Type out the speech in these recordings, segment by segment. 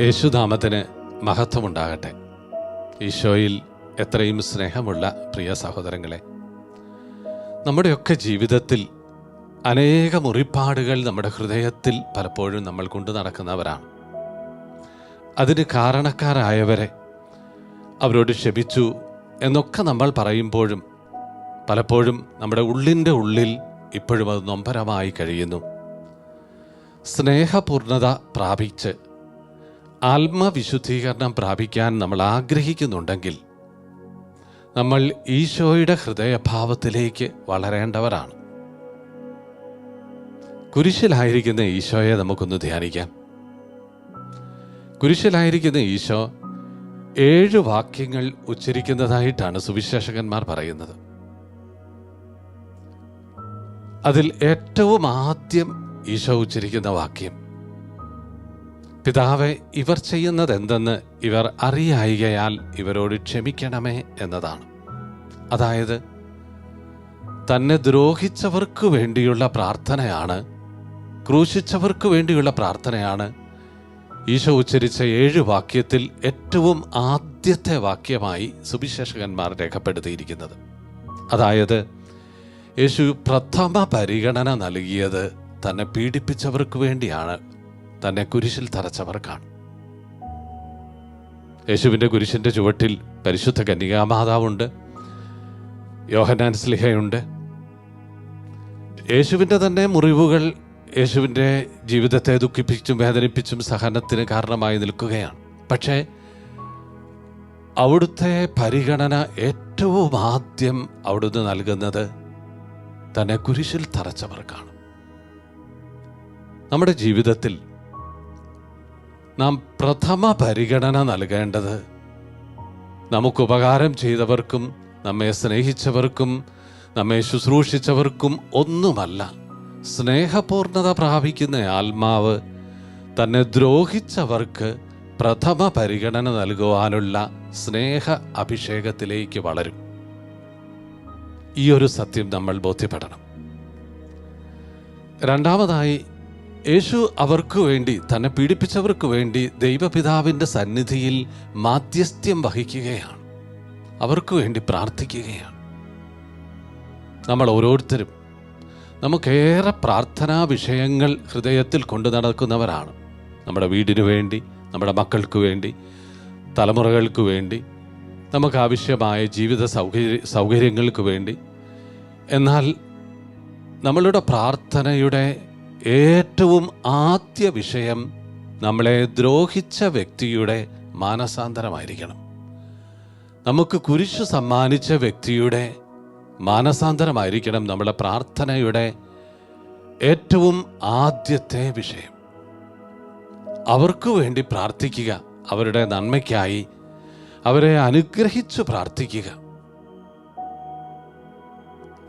യേശുനാമത്തിന് മഹത്വമുണ്ടാകട്ടെ. ഈശോയിൽ എത്രയും സ്നേഹമുള്ള പ്രിയ സഹോദരങ്ങളെ, നമ്മുടെയൊക്കെ ജീവിതത്തിൽ അനേക മുറിപ്പാടുകൾ നമ്മുടെ ഹൃദയത്തിൽ പലപ്പോഴും നമ്മൾ കൊണ്ടു നടക്കുന്നവരാണ്. അതിന് കാരണക്കാരായവരെ അവരോട് ക്ഷമിച്ചു എന്നൊക്കെ നമ്മൾ പറയുമ്പോഴും പലപ്പോഴും നമ്മുടെ ഉള്ളിൻ്റെ ഉള്ളിൽ ഇപ്പോഴും അത് നൊമ്പരമായി കഴിയുന്നു. സ്നേഹപൂർണത പ്രാപിച്ച് ആത്മവിശുദ്ധീകരണം പ്രാപിക്കാൻ നമ്മൾ ആഗ്രഹിക്കുന്നുണ്ടെങ്കിൽ നമ്മൾ ഈശോയുടെ ഹൃദയഭാവത്തിലേക്ക് വളരേണ്ടവരാണ്. കുരിശിലായിരിക്കുന്ന ഈശോയെ നമുക്കൊന്ന് ധ്യാനിക്കാം. കുരിശിലായിരിക്കുന്ന ഈശോ 7 വാക്യങ്ങൾ ഉച്ചരിക്കുന്നതായിട്ടാണ് സുവിശേഷകന്മാർ പറയുന്നത്. അതിൽ ഏറ്റവും ആദ്യം ഈശോ ഉച്ചരിക്കുന്ന വാക്യം, പിതാവേ, ഇവർ ചെയ്യുന്നത് എന്തെന്ന് ഇവർ അറിയായികയാൽ ഇവരോട് ക്ഷമിക്കണമേ എന്നതാണ്. അതായത് തന്നെ ദ്രോഹിച്ചവർക്ക് വേണ്ടിയുള്ള പ്രാർത്ഥനയാണ്, ക്രൂശിച്ചവർക്ക് വേണ്ടിയുള്ള പ്രാർത്ഥനയാണ് ഈശോ ഉച്ചരിച്ച 7 വാക്യത്തിൽ ഏറ്റവും ആദ്യത്തെ വാക്യമായി സുവിശേഷകന്മാർ രേഖപ്പെടുത്തിയിരിക്കുന്നത്. അതായത് യേശു പ്രഥമ പരിഗണന നൽകിയത് തന്നെ പീഡിപ്പിച്ചവർക്ക് വേണ്ടിയാണ്, തന്നെ കുരിശിൽ തറച്ചവർക്കാണ്. യേശുവിൻ്റെ കുരിശിൻ്റെ ചുവട്ടിൽ പരിശുദ്ധ കന്യകാമാതാവുണ്ട്, യോഹന്നാൻ ശ്ലീഹയുണ്ട്. യേശുവിൻ്റെ തന്നെ മുറിവുകൾ യേശുവിൻ്റെ ജീവിതത്തെ ദുഃഖിപ്പിച്ചും വേദനിപ്പിച്ചും സഹനത്തിന് കാരണമായി നിൽക്കുകയാണ്. പക്ഷേ അവിടുത്തെ പരിഗണന ഏറ്റവും ആദ്യം അവിടുന്ന് നൽകുന്നത് തന്നെ കുരിശിൽ തറച്ചവർക്കാണ്. നമ്മുടെ ജീവിതത്തിൽ നാം പ്രഥമ പരിഗണന നൽകേണ്ടത് നമുക്കുപകാരം ചെയ്തവർക്കും നമ്മെ സ്നേഹിച്ചവർക്കും നമ്മെ ശുശ്രൂഷിച്ചവർക്കും ഒന്നുമല്ല. സ്നേഹപൂർണത പ്രാപിക്കുന്ന ആത്മാവ് തന്നെ ദ്രോഹിച്ചവർക്ക് പ്രഥമ പരിഗണന നൽകുവാനുള്ള സ്നേഹ അഭിഷേകത്തിലേക്ക് വളരും. ഈ ഒരു സത്യം നമ്മൾ ബോധ്യപ്പെടണം. രണ്ടാമതായി, യേശു അവർക്ക് വേണ്ടി, തന്നെ പീഡിപ്പിച്ചവർക്ക് വേണ്ടി ദൈവപിതാവിൻ്റെ സന്നിധിയിൽ മാധ്യസ്ഥ്യം വഹിക്കുകയാണ്, അവർക്ക് വേണ്ടി പ്രാർത്ഥിക്കുകയാണ്. നമ്മൾ ഓരോരുത്തരും നമുക്കേറെ പ്രാർത്ഥനാ വിഷയങ്ങൾ ഹൃദയത്തിൽ കൊണ്ടു നടക്കുന്നവരാണ്. നമ്മുടെ വീടിനു വേണ്ടി, നമ്മുടെ മക്കൾക്ക് വേണ്ടി, തലമുറകൾക്ക് വേണ്ടി, നമുക്കാവശ്യമായ ജീവിത സൗകര്യങ്ങൾക്ക് വേണ്ടി. എന്നാൽ നമ്മളുടെ പ്രാർത്ഥനയുടെ ഏറ്റവും ആദ്യ വിഷയം നമ്മളെ ദ്രോഹിച്ച വ്യക്തിയുടെ മാനസാന്തരമായിരിക്കണം. നമുക്ക് കുരിശു സമ്മാനിച്ച വ്യക്തിയുടെ മാനസാന്തരമായിരിക്കണം നമ്മുടെ പ്രാർത്ഥനയുടെ ഏറ്റവും ആദ്യത്തെ വിഷയം. അവർക്ക് വേണ്ടി പ്രാർത്ഥിക്കുക, അവരുടെ നന്മയ്ക്കായി അവരെ അനുഗ്രഹിച്ചു പ്രാർത്ഥിക്കുക.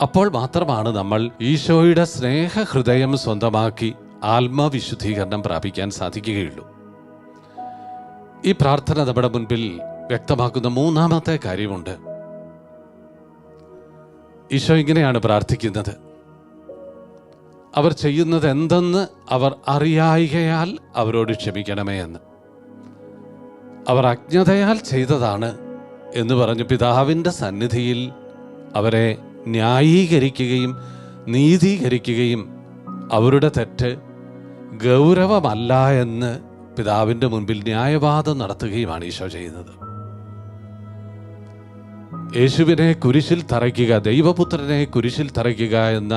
അപ്പോൾ മാത്രമാണ് നമ്മൾ ഈശോയുടെ സ്നേഹഹൃദയം സ്വന്തമാക്കി ആത്മവിശുദ്ധീകരണം പ്രാപിക്കാൻ സാധിക്കുകയുള്ളൂ. ഈ പ്രാർത്ഥന നമ്മുടെ മുൻപിൽ വ്യക്തമാക്കുന്ന മൂന്നാമത്തെ കാര്യമുണ്ട്. ഈശോ ഇങ്ങനെയാണ് പ്രാർത്ഥിക്കുന്നത്, അവർ ചെയ്യുന്നത് എന്തെന്ന് അവർ അറിയായികയാൽ അവരോട് ക്ഷമിക്കണമേ എന്ന്. അവർ അജ്ഞതയാൽ ചെയ്തതാണ് എന്ന് പറഞ്ഞ് പിതാവിൻ്റെ സന്നിധിയിൽ അവരെ ന്യായീകരിക്കുകയും നീതീകരിക്കുകയും അവരുടെ തെറ്റ് ഗൗരവമല്ല എന്ന് പിതാവിൻ്റെ മുൻപിൽ ന്യായവാദം നടത്തുകയുമാണ് ഈശോ ചെയ്യുന്നത്. യേശുവിനെ കുരിശിൽ തറയ്ക്കുക, ദൈവപുത്രനെ കുരിശിൽ തറയ്ക്കുക എന്ന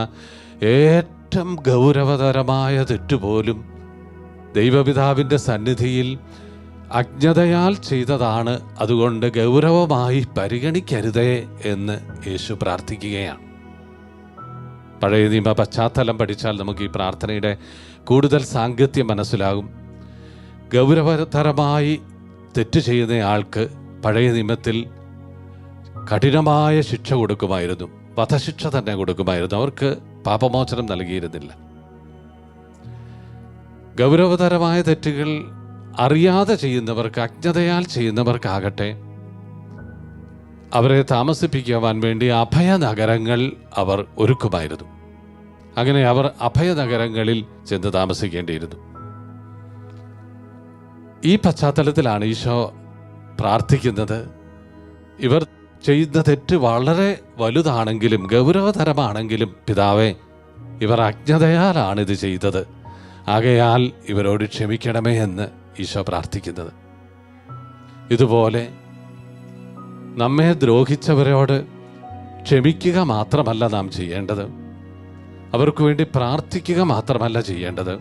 ഏറ്റവും ഗൗരവതരമായ തെറ്റുപോലും ദൈവപിതാവിൻ്റെ സന്നിധിയിൽ അജ്ഞതയാൽ ചെയ്തതാണ്, അതുകൊണ്ട് ഗൗരവമായി പരിഗണിക്കരുതേ എന്ന് യേശു പ്രാർത്ഥിക്കുകയാണ്. പഴയ നിയമ പശ്ചാത്തലം പഠിച്ചാൽ നമുക്ക് ഈ പ്രാർത്ഥനയുടെ കൂടുതൽ സാങ്കത്യം മനസ്സിലാകും. ഗൗരവതരമായി തെറ്റ് ചെയ്യുന്നയാൾക്ക് പഴയ നിയമത്തിൽ കഠിനമായ ശിക്ഷ കൊടുക്കുമായിരുന്നു, വധശിക്ഷ തന്നെ കൊടുക്കുമായിരുന്നു. അവർക്ക് പാപമോചനം നൽകിയിരുന്നില്ല. ഗൗരവതരമായ തെറ്റുകൾ അറിയാതെ ചെയ്യുന്നവർക്ക്, അജ്ഞതയാൽ ചെയ്യുന്നവർക്കാകട്ടെ അവരെ താമസിപ്പിക്കുവാൻ വേണ്ടി അഭയനഗരങ്ങൾ അവർ ഒരുക്കുമായിരുന്നു. അങ്ങനെ അവർ അഭയനഗരങ്ങളിൽ ചെന്ന് താമസിക്കേണ്ടിയിരുന്നു. ഈ പശ്ചാത്തലത്തിലാണ് ഈശോ പ്രാർത്ഥിക്കുന്നത്. ഇവർ ചെയ്യുന്ന തെറ്റ് വളരെ വലുതാണെങ്കിലും ഗൗരവതരമാണെങ്കിലും പിതാവേ, ഇവർ അജ്ഞതയാലാണ് ഇത് ചെയ്തത്, ആകയാൽ ഇവരോട് ക്ഷമിക്കണമേ എന്ന് ഈശോ പ്രാർത്ഥിക്കുന്നത്. ഇതുപോലെ നമ്മെ ദ്രോഹിച്ചവരോട് ക്ഷമിക്കുക മാത്രമല്ല നാം ചെയ്യേണ്ടത്, അവർക്ക് വേണ്ടി പ്രാർത്ഥിക്കുക മാത്രമല്ല ചെയ്യേണ്ടത്,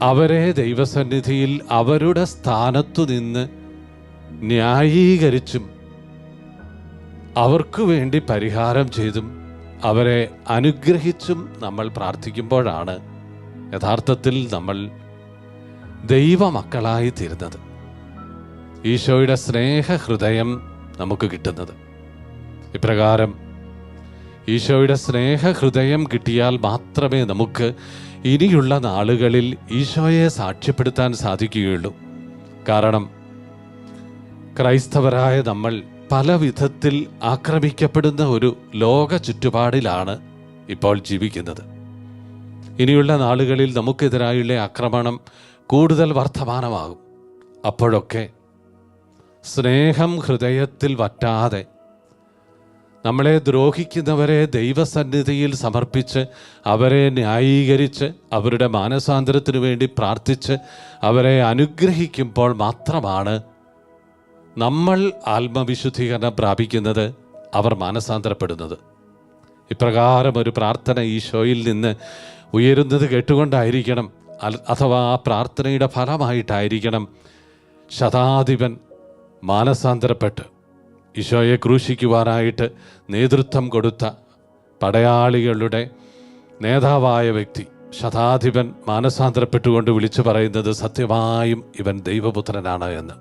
അവരെ ദൈവസന്നിധിയിൽ അവരുടെ സ്ഥാനത്തു നിന്ന് ന്യായീകരിച്ചും അവർക്ക് വേണ്ടി പരിഹാരം ചെയ്തും അവരെ അനുഗ്രഹിച്ചും നമ്മൾ പ്രാർത്ഥിക്കുമ്പോഴാണ് യഥാർത്ഥത്തിൽ നമ്മൾ ദൈവമക്കളായി തീരുന്നത്, ഈശോയുടെ സ്നേഹഹൃദയം നമുക്ക് കിട്ടുന്നത്. ഇപ്രകാരം ഈശോയുടെ സ്നേഹഹൃദയം കിട്ടിയാൽ മാത്രമേ നമുക്ക് ഇനിയുള്ള നാളുകളിൽ ഈശോയെ സാക്ഷ്യപ്പെടുത്താൻ സാധിക്കുകയുള്ളൂ. കാരണം ക്രൈസ്തവരായ നമ്മൾ പല വിധത്തിൽ ആക്രമിക്കപ്പെടുന്ന ഒരു ലോക ചുറ്റുപാടിലാണ് ഇപ്പോൾ ജീവിക്കുന്നത്. ഇനിയുള്ള നാളുകളിൽ നമുക്കെതിരായുള്ള ആക്രമണം കൂടുതൽ വർദ്ധമാനമാകും. അപ്പോഴൊക്കെ സ്നേഹം ഹൃദയത്തിൽ വറ്റാതെ നമ്മളെ ദ്രോഹിക്കുന്നവരെ ദൈവസന്നിധിയിൽ സമർപ്പിച്ച് അവരെ ന്യായീകരിച്ച് അവരുടെ മാനസാന്തരത്തിനു വേണ്ടി പ്രാർത്ഥിച്ച് അവരെ അനുഗ്രഹിക്കുമ്പോൾ മാത്രമാണ് നമ്മൾ ആത്മവിശുദ്ധീകരണം പ്രാപിക്കുന്നത്, അവർ മാനസാന്തരപ്പെടുന്നത്. ഇപ്രകാരം ഒരു പ്രാർത്ഥന ഈശോയിൽ നിന്ന് ഉയരുന്നത് കേട്ടുകൊണ്ടായിരിക്കണം, അഥവാ ആ പ്രാർത്ഥനയുടെ ഫലമായിട്ടായിരിക്കണം ശതാധിപൻ മാനസാന്തരപ്പെട്ട് ഈശോയെ ക്രൂശിക്കുവാനായിട്ട് നേതൃത്വം കൊടുത്ത പടയാളികളുടെ നേതാവായ വ്യക്തി ശതാധിപൻ മാനസാന്തരപ്പെട്ടുകൊണ്ട് വിളിച്ചു പറയുന്നത് സത്യമായും ഇവൻ ദൈവപുത്രനാണ് എന്ന്.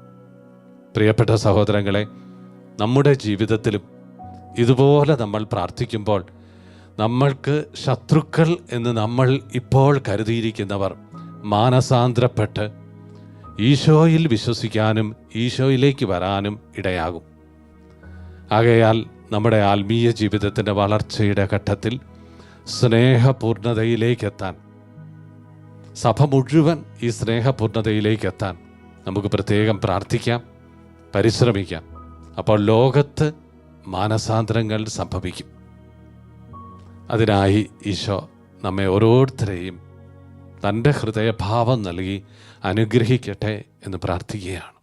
പ്രിയപ്പെട്ട സഹോദരങ്ങളെ, നമ്മുടെ ജീവിതത്തിലും ഇതുപോലെ നമ്മൾ പ്രാർത്ഥിക്കുമ്പോൾ നമ്മൾക്ക് ശത്രുക്കൾ എന്ന് നമ്മൾ ഇപ്പോൾ കരുതിയിരിക്കുന്നവർ മാനസാന്തരപ്പെട്ട് ഈശോയിൽ വിശ്വസിക്കാനും ഈശോയിലേക്ക് വരാനും ഇടയാകും. ആകയാൽ നമ്മുടെ ആത്മീയ ജീവിതത്തിൻ്റെ വളർച്ചയുടെ ഘട്ടത്തിൽ സ്നേഹപൂർണതയിലേക്കെത്താൻ, സഭ മുഴുവൻ ഈ സ്നേഹപൂർണതയിലേക്കെത്താൻ നമുക്ക് പ്രത്യേകം പ്രാർത്ഥിക്കാം, പരിശ്രമിക്കാം. അപ്പോൾ ലോകത്ത് മാനസാന്തരങ്ങൾ സംഭവിക്കും. അതിനായി ഈശോ നമ്മെ ഓരോരുത്തരെയും തൻ്റെ ഹൃദയഭാവം നൽകി അനുഗ്രഹിക്കട്ടെ എന്ന് പ്രാർത്ഥിക്കുകയാണ്.